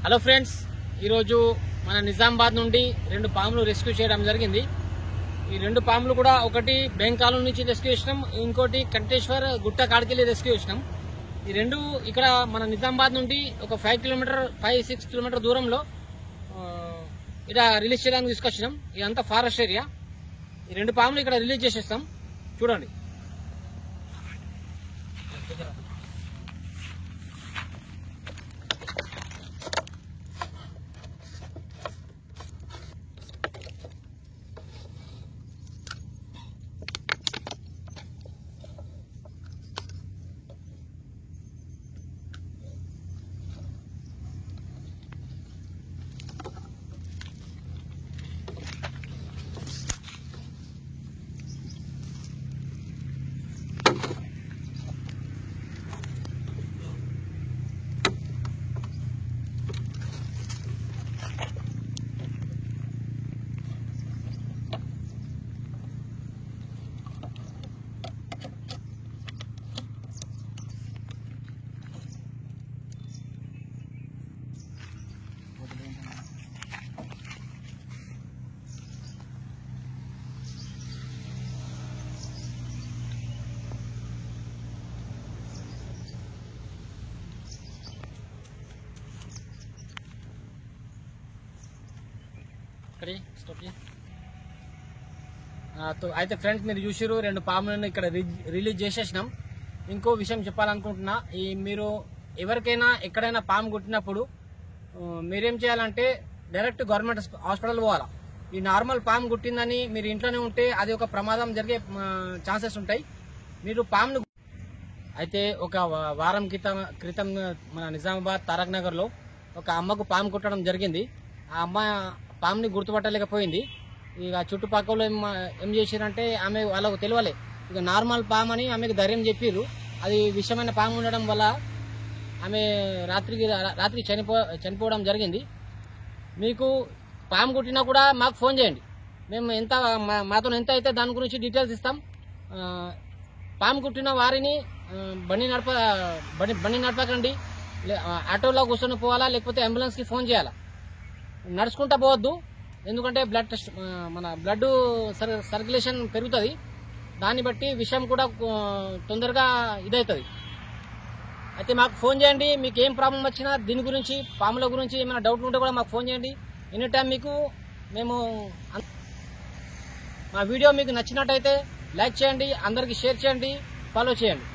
Hello friends, ఈరోజు మన నిజామాబాద్ నుండి 2 పాములు రెస్క్యూ చేయడం జరిగింది. ఈ 2 పాములు కూడా ఒకటి బెంకాలు నుంచి రెస్క్యూ చేసినాం, ఇంకోటి కంటేశ్వర్ గుట్ట కాడికెళ్ళి రెస్క్యూ చేసినాం. ఈ 2 ఇక్కడ మన నిజామాబాద్ నుండి ఒక 5-6 కిలోమీటర్ దూరంలో ఇలా రిలీజ్ చేయడానికి తీసుకొచ్చినాం. ఇదంతా ఫారెస్ట్ ఏరియా. ఈ 2 పాములు ఇక్కడ రిలీజ్ చేసేస్తాం, చూడండి. అయితే ఫ్రెండ్స్, మీరు చూసిరు 2 పాములను ఇక్కడ రిలీజ్ చేసేసినాం. ఇంకో విషయం చెప్పాలనుకుంటున్నా, మీరు ఎవరికైనా ఎక్కడైనా పాము కుట్టినప్పుడు మీరేం చేయాలంటే డైరెక్ట్ గవర్నమెంట్ హాస్పిటల్ పోవాలా. ఈ నార్మల్ పాము కుట్టిందని మీరు ఇంట్లోనే ఉంటే అది ఒక ప్రమాదం జరిగే ఛాన్సెస్ ఉంటాయి. మీరు పామును అయితే ఒక వారం క్రితం మన నిజామాబాద్ తారక్ నగర్ లో ఒక అమ్మకు పాము కుట్టడం జరిగింది. ఆ అమ్మ పాముని గుర్తుపట్టలేకపోయింది. ఇక చుట్టుపక్కల ఏం చేసిరంటే ఆమె వాళ్ళకు తెలియలే, ఇక నార్మల్ పాము అని ఆమెకు ధైర్యం చెప్పిర్రు. అది విషమైన పాము ఉండడం వల్ల ఆమె రాత్రి చనిపోవడం జరిగింది. మీకు పాము కుట్టినా కూడా మాకు ఫోన్ చేయండి, మేము మాతో ఎంత అయితే దాని గురించి డీటెయిల్స్ ఇస్తాం. పాము కుట్టిన వారిని బండి నడపకండి, ఆటోలో కూర్చొని పోవాలా, లేకపోతే అంబులెన్స్కి ఫోన్ చేయాలా. నడుచుకుంటా పోవద్దు, ఎందుకంటే మన బ్లడ్ సర్క్యులేషన్ పెరుగుతుంది. దాన్ని బట్టి విషయం కూడా తొందరగా ఇదవుతుంది. అయితే మాకు ఫోన్ చేయండి, మీకు ఏం ప్రాబ్లం వచ్చినా దీని గురించి, పాముల గురించి ఏమైనా డౌట్ ఉంటే కూడా మాకు ఫోన్ చేయండి. ఎనీ టైం మా వీడియో మీకు నచ్చినట్టయితే లైక్ చేయండి, అందరికీ షేర్ చేయండి, ఫాలో చేయండి.